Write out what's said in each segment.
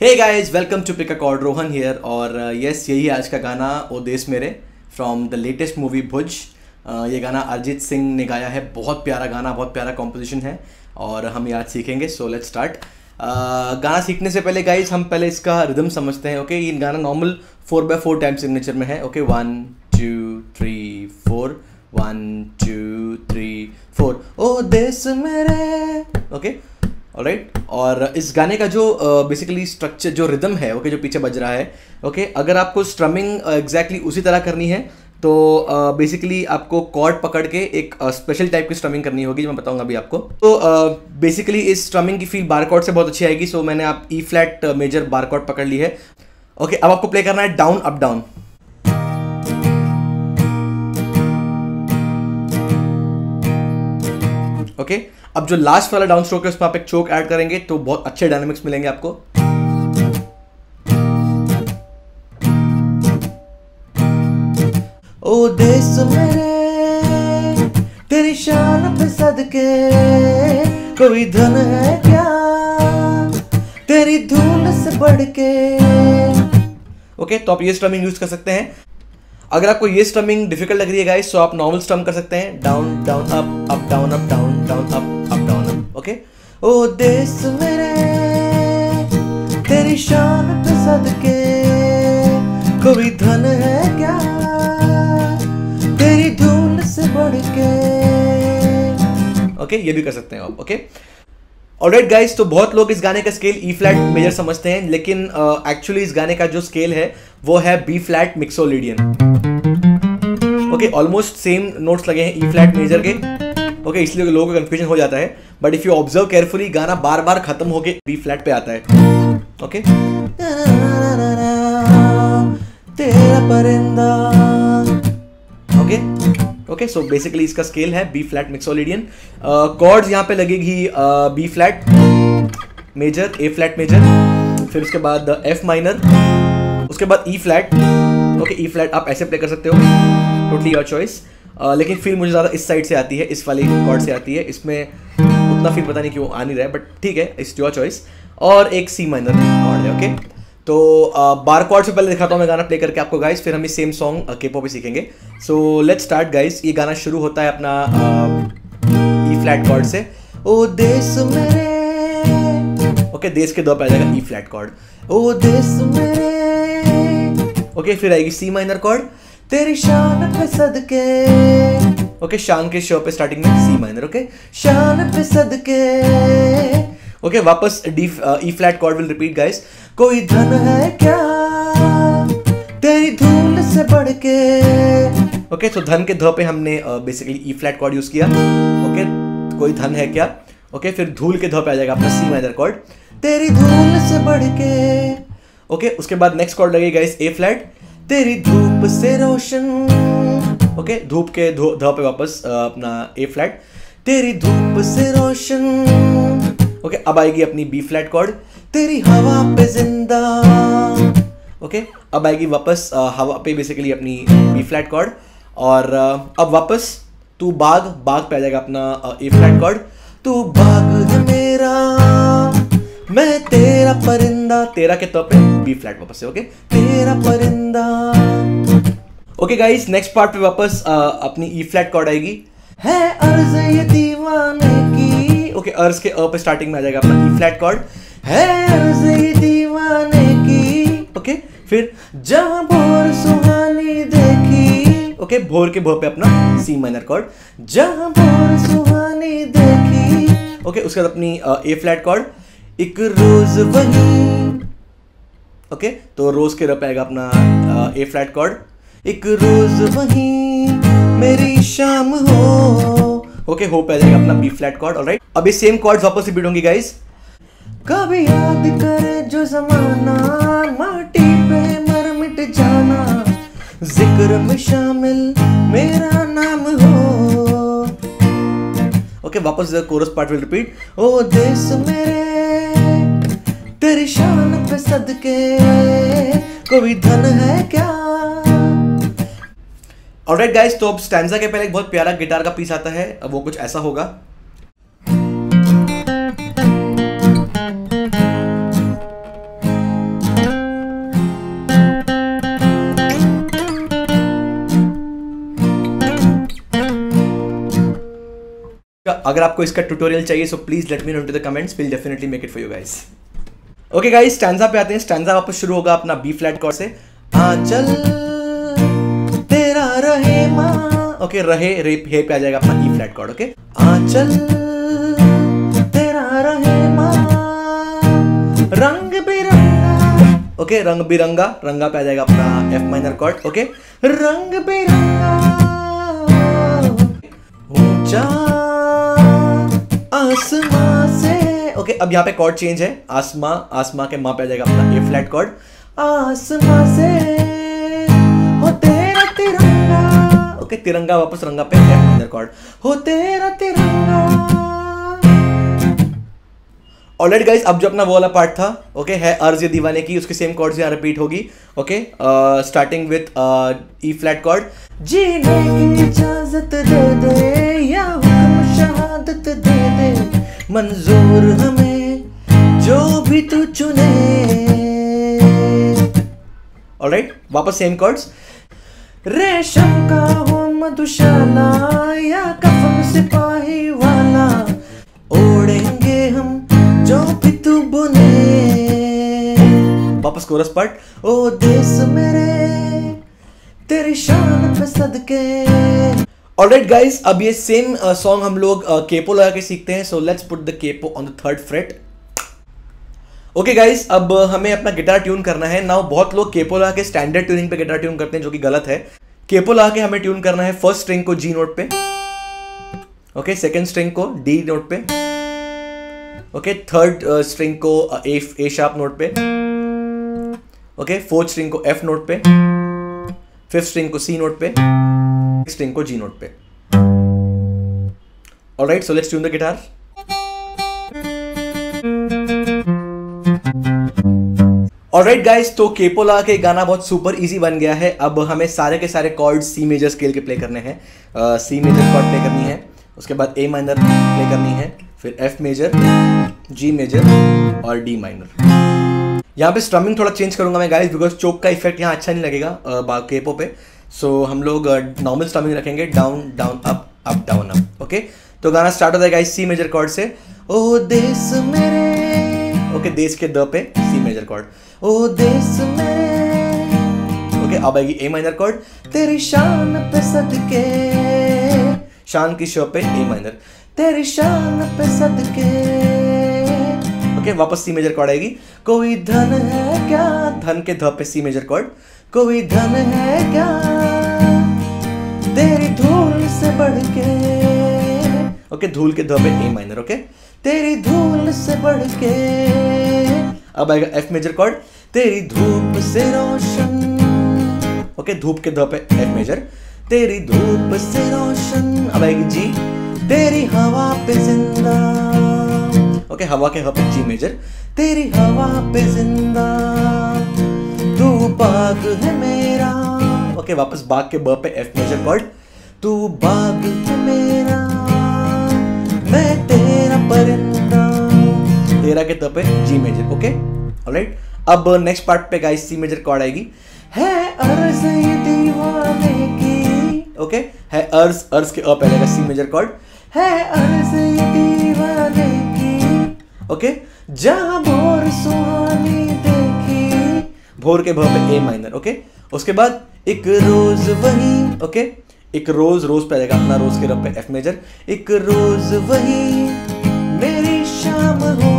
Hey guys, welcome to pick a chord. Rohan here. और yes, यही आज का गाना ओ देश मेरे from the latest movie Bhuj. ये गाना अरिजीत सिंह ने गाया है। बहुत प्यारा गाना, बहुत प्यारा कॉम्पोजिशन है और हम ये आज सीखेंगे। So let's start. गाना सीखने से पहले गाइस हम पहले इसका रिदम समझते हैं। ओके, ये गाना नॉर्मल 4/4 टाइम सिग्नेचर में है। ओके, 1 2 3 4 1 2 3 4 ओ देश मेरे। Okay, alright. और इस गाने का जो बेसिकली स्ट्रक्चर, जो रिदम है, ओके, जो पीछे बज रहा है, ओके, अगर आपको स्ट्रमिंग एग्जैक्टली उसी तरह करनी है तो बेसिकली आपको कॉर्ड पकड़ के एक स्पेशल टाइप की स्ट्रमिंग करनी होगी, जो मैं बताऊंगा अभी आपको। तो बेसिकली इस स्ट्रमिंग की फील बार कॉर्ड से बहुत अच्छी आएगी। सो मैंने आप ई फ्लैट मेजर बार कॉर्ड पकड़ ली है। ओके, अब आपको प्ले करना है डाउन अप डाउन। ओके, अब जो लास्ट वाला डाउन स्ट्रोक है उसमें आप एक चोक ऐड करेंगे तो बहुत अच्छे डायनामिक्स मिलेंगे आपको। ओ देश मेरे तेरी शान पे सदके कोई धन है क्या तेरी धूल से बढ़ के। ओके, तो आप ये स्ट्रमिंग यूज कर सकते हैं। अगर आपको ये स्ट्रमिंग डिफिकल्ट लग रही है गाइस, तो आप नॉर्मल स्ट्रम कर सकते हैं। Down down up down up down down up down up. Okay, ओ देश मेरे तेरी शान पे सदके कोई धन है क्या तेरी धूल से बढ़ के। ओके, ये भी कर सकते हैं आप। ओके, ऑलराइट गाइस, तो बहुत लोग इस गाने का स्केल ई फ्लैट मेजर समझते हैं, लेकिन एक्चुअली इस गाने का जो स्केल है वो है B flat Mixolydian. Okay, almost same notes लगे हैं ई फ्लैट मेजर के। ओके, इसलिए लोगों को कंफ्यूजन हो जाता है, but if you observe carefully गाना बार बार खत्म होके बी फ्लैट पे आता है। ओके, तेरा परिंदा। ओके ओके, सो बेसिकली इसका स्केल है बी फ्लैट मिक्सोलिडियन। कॉर्ड्स यहाँ पे लगेगी बी फ्लैट मेजर, ए फ्लैट मेजर, फिर उसके बाद एफ माइनर, उसके बाद ई फ्लैट। ओके, ई फ्लैट आप ऐसे प्ले कर सकते हो, टोटली योर चॉइस। लेकिन फील मुझे ज़्यादा इस साइड से आती है, इस वाली कॉर्ड से आती है। इसमें उतना फील पता नहीं क्यों आ नहीं रहा है, बट ठीक है, इट्स योर चॉइस। और एक सी माइनर कॉर्ड है। ओके, तो बार कॉर्ड से पहले दिखाता हूँ मैं गाना प्ले करके आपको गाइस, फिर हम इस सेम सॉन्ग के-पॉप भी सीखेंगे। So let's start guys. ये गाना शुरू होता है अपना ई फ्लैट कॉर्ड से, ओ देश मेरे। ओके, देश के दो पे आ जाएगा ई फ्लैट कॉर्ड, ओ देश मेरे। ओके, फिर आएगी सी माइनर कॉर्ड, तेरी शान पे सदके। ओके, शान के शो पे स्टार्टिंग में सी माइनर। ओके, शान पे सदके। ओके, वापस D E flat chord will repeat guys, कोई धन है क्या तेरी धूल से बढ़ के। ओके, तो धन के ध पे हमने बेसिकली ई फ्लैट कॉर्ड यूज किया। ओके, कोई धन है क्या। ओके, फिर धूल के ध पे आ जाएगा अपना सी माइनर कॉर्ड, तेरी धूल से बढ़ के। ओके, उसके बाद नेक्स्ट कॉर्ड लगेगा इस ए फ्लैट, तेरी धूप से रोशन। ओके, धूप के ध पे वापस अपना ए फ्लैट, तेरी धूप से रोशन। ओके, अब आएगी अपनी बी फ्लैट कॉर्ड, तेरी हवा पे जिंदा। ओके, अब आएगी वापस हवा पे बेसिकली अपनी बी फ्लैट कॉर्ड। और अब वापस तू बाग, बाग पे आ जाएगा अपना ए फ्लैट कॉर्ड, तू बाग है मेरा मैं तेरा परिंदा। तेरा के तौर पे बी फ्लैट वापस से। ओके, तेरा परिंदा। ओके गाइस, नेक्स्ट पार्ट पे वापस अपनी ई फ्लैट कॉर्ड आएगी, है अर्ज ये दीवाने की। ओके, अर्ज के अ पे स्टार्टिंग में आ जाएगा अपना ई फ्लैट कॉर्ड, है अर्ज ये दीवाने की। ओके, फिर जहां भोर सुहानी देखी। ओके, भोर के भोर पे अपना सी माइनर कॉर्ड, जहां भोर सुहानी देखी। ओके, उसके बाद अपनी ए फ्लैट कॉर्ड, एक रोज वही। ओके, तो रोज के रप आएगा अपना ए फ्लैट कॉर्ड, एक रोज वही मेरी शाम हो। ओके, हो पे आ जाएगा अपना बी फ्लैट कॉर्ड। ऑलराइट, अब ये सेम कॉर्ड्स वापस रिपीट होंगी गाइस, कभी याद करे जो जमाना माटी पे मर मिट जाना, जिक्र में शामिल मेरा नाम हो। ओके, वापस कोरस पार्ट विल रिपीट, ओ देश मेरे तेरी शान पे सदके कोई धन है क्या। ऑलराइट गाइस, तो अब स्टैंजा के पहले एक बहुत प्यारा गिटार का पीस आता है, वो कुछ ऐसा होगा। अगर आपको इसका ट्यूटोरियल चाहिए so please let me know in to the comments, will definitely make it for you guys. Okay guys, stanza पे आते हैं। स्टैंजा वापस शुरू होगा अपना बी फ्लैट कॉर्ड से। आंचल तेरा रहे माँ, ओके रहे हे पे आ जाएगा अपना ई फ्लैट कॉर्ड। ओके, आंचल तेरा रहे माँ रंग बिरंगा, ओके रंग बिरंगा, रंगा पे आ जाएगा अपना एफ माइनर कॉर्ड। ओके, रंग बिरंगा ऊंचा आसमां से, ओके अब यहाँ पे कॉर्ड चेंज है, आसमां, आसमां के माँ पे आ जाएगा अपना ए फ्लैट कॉर्ड। आसमां से हो तेरा तिरंगा, ओके तिरंगा वापस रंगा पे एफ माइनर कॉर्ड, हो तेरा तिरंगा। ऑलराइट गाइस, अब जो अपना वो वाला पार्ट था, ओके है अर्ज ये दीवाने की, उसकी सेम कॉर्ड्स यहाँ रिपीट होगी। Okay, starting with E flat chord. जीने की इजाजत दे दे या हुक्म शहादत दे दे, मंजूर हमें जो भी तू चुने। ऑलराइट, वापस सेम कॉर्ड्स। रेशम का हो मधुशाला या कफन सिपाही वाला, ओढ़ेंगे हम जो भी तू बुने। वापस कोरस पार्ट। ओ देश मेरे तेरी शान पे सदके। ऑलराइट गाइस, अब ये सेम सॉन्ग हम लोग केपो लगा के सीखते हैं। So let's put the capo on the third freight. Okay guys, अब हमें अपना गिटार ट्यून करना है। नाउ बहुत लोग केपो लगा के स्टैंडर्ड ट्यूनिंग पे गिटार ट्यून करते हैं, जो कि गलत है। केपो लगा के हमें ट्यून करना है फर्स्ट स्ट्रिंग को जी नोट पे, ओके सेकंड स्ट्रिंग को डी नोट पे, ओके थर्ड स्ट्रिंग को ए शार्प नोट पे, ओके फोर्थ स्ट्रिंग को एफ नोट पे, फिफ्थ स्ट्रिंग को सी नोट पे, सिक्स्थ स्ट्रिंग को जी नोट पे। Alright, so let's tune the guitar. Alright guys, तो केपो लगा के गाना बहुत सुपर इजी बन गया है। अब हमें सारे के सारे कॉर्ड सी मेजर स्केल के प्ले करने हैं। सी मेजर कॉर्ड प्ले करनी है, उसके बाद ए माइनर प्ले करनी है, फिर एफ मेजर, जी मेजर और डी माइनर। यहाँ पे स्ट्रमिंग थोड़ा चेंज करूंगा मैं गाइस, बिकॉज चोक का इफेक्ट यहाँ अच्छा नहीं लगेगा केपो पे। सो हम लोग नॉर्मल स्ट्रमिंग रखेंगे, down down up up down up. Okay, तो गाना स्टार्ट होता है गाइस सी मेजर कॉर्ड से। ओ देश मेरे, ओके देश के the pay C major chord, ओ देश मेरे। ओके, अब आएगी ए माइनर कॉर्ड, तेरी शान पे सदके, शान की श पे ए माइनर, तेरी शान पे सदके। ओके, वापस सी मेजर कॉर्ड आएगी। कोई धन है क्या, धन के ध पे सी मेजर कॉर्ड, कोई धन है क्या तेरी धूल से बढ़ के, ओके धूल के ध पे ए माइनर, ओके तेरी धूल से बढ़ के। अब आएगा एफ मेजर कॉर्ड, तेरी धूप से रोशन, ओके धूप के ध पे एफ मेजर, तेरी धूप से रोशन। अब आएगी जी, तेरी हवा पे जिंदा, ओके हवा के ह पे जी मेजर, तेरी हवा पे जिंदा, तू बाग है मेरा, ओके वापस बाग के ब पे एफ मेजर कॉर्ड, तू बाग है मेरा, मैं तेरा परिंदा, तेरा के त पे जी मेजर। ओके ऑलराइट, अब नेक्स्ट पार्ट पे गाइस सी मेजर कॉर्ड आएगी। है अर्ज ये दीवाने की, ओके है अर्ज, अर्ज के अ पे आएगा सी मेजर कॉर्ड, है अर्ज ये दीवाने की, ओके जहां भोर सुहानी देखी, भोर के भ पे ए माइनर, ओके उसके बाद एक रोज वही, ओके एक रोज, रोज पे आएगा अपना रोज के रब पे एफ मेजर, एक रोज वही मेरी शाम हो,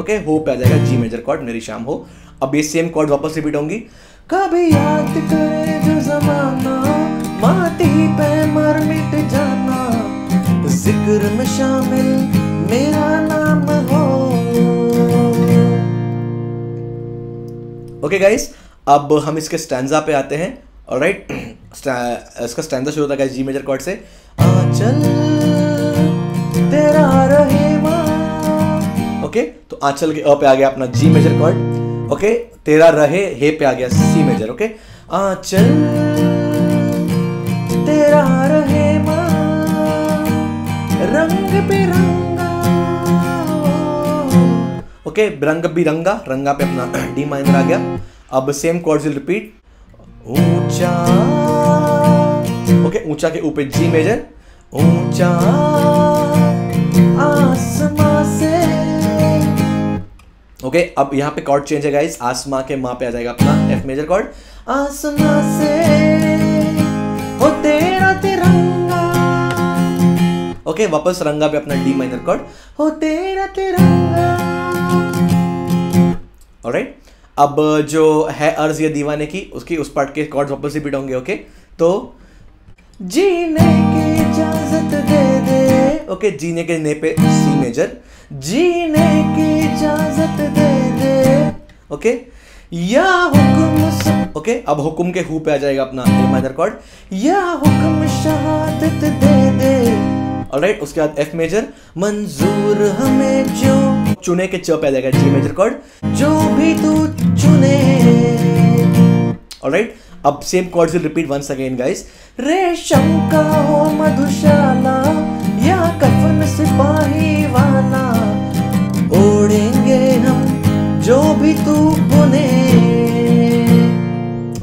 ओके हो पे आ जाएगा जी मेजर कॉर्ड, मेरी शाम हो। अब ये सेम कॉर्ड वापस रिपीट होंगी। कभी याद करे जो जमाना, माटी पे मर मिट जाना, जिक्र में शामिल मेरा नाम हो। ओके गाइस, अब हम इसके स्टैंजा पे आते हैं। ऑलराइट, इसका स्टैंजा शुरू होता है गाइस जी मेजर कॉर्ड से। आंचल तेरा रहेगा, ओके तो आंचल के अ पे आ गया अपना जी मेजर कॉर्ड, ओके तेरा रहे हे पे आ गया सी मेजर, ओके आंचल तेरा रहेगा रंग बिरंगा, ओके रंग बिरंगा, रंगा पे अपना डी माइनर आ गया। अब सेम कॉर्ड्स विल रिपीट। ऊंचा, ओके ऊंचा के ऊपर जी मेजर, ऊंचा आसमां से। ओके, अब यहाँ पे कॉर्ड चेंज है गाइस, आसमां के मां पे आ जाएगा अपना एफ मेजर कॉर्ड। आसमां से हो तेरा तिरंगा। ओके, वापस रंगा पे अपना डी माइनर कॉर्ड, हो तेरा तिरंगा। ऑलराइट, अब जो है अर्ज ये दीवाने की, उसकी उस पार्ट के कॉर्ड्स वापस रिपीट होंगे। ओके, तो जीने की इजाजत दे दे। ओके, जीने के ने पे सी मेजर, जीने की इजाजत दे दे। ओके, या हुक्म से। ओके, अब हुक्म के हु पे आ जाएगा अपना ए माइनर कॉर्ड, या हुक्म शहादत दे दे। ऑलराइट, उसके बाद एफ मेजर, मंजूर हमें जो, चुने के च पे आ जाएगा जी मेजर कॉर्ड, जो भी तू चुने। ऑलराइट, अब same chords will repeat once again guys. रेशम का हो मधुशाला या कफन सिपाही वाला, ओढ़ेंगे हम जो भी तू बुने।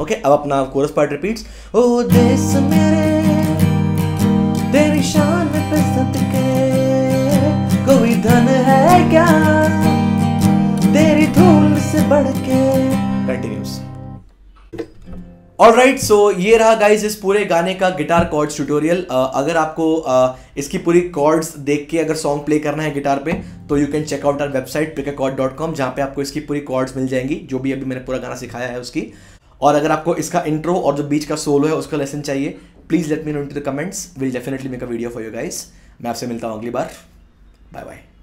ओके, अब अपना कोरस पार्ट रिपीट्स। ओ देश मेरे तेरी शान पे सदके, कोई धन है क्या तेरी धूल से बढ़ के। कंटिन्यूस। ऑलराइट, सो ये रहा गाइस इस पूरे गाने का गिटार कॉर्ड्स ट्यूटोरियल। अगर आपको इसकी पूरी कॉर्ड्स देख के अगर सॉन्ग प्ले करना है गिटार पे, तो you can check out our website pickachord.com, जहाँ पे आपको इसकी पूरी कॉर्ड्स मिल जाएंगी, जो भी अभी मैंने पूरा गाना सिखाया है उसकी। और अगर आपको इसका इंट्रो और जो बीच का सोलो है उसका लेसन चाहिए, please let me know in to the comments, will definitely make a video for you guys. मैं आपसे मिलता हूँ अगली बार। Bye bye.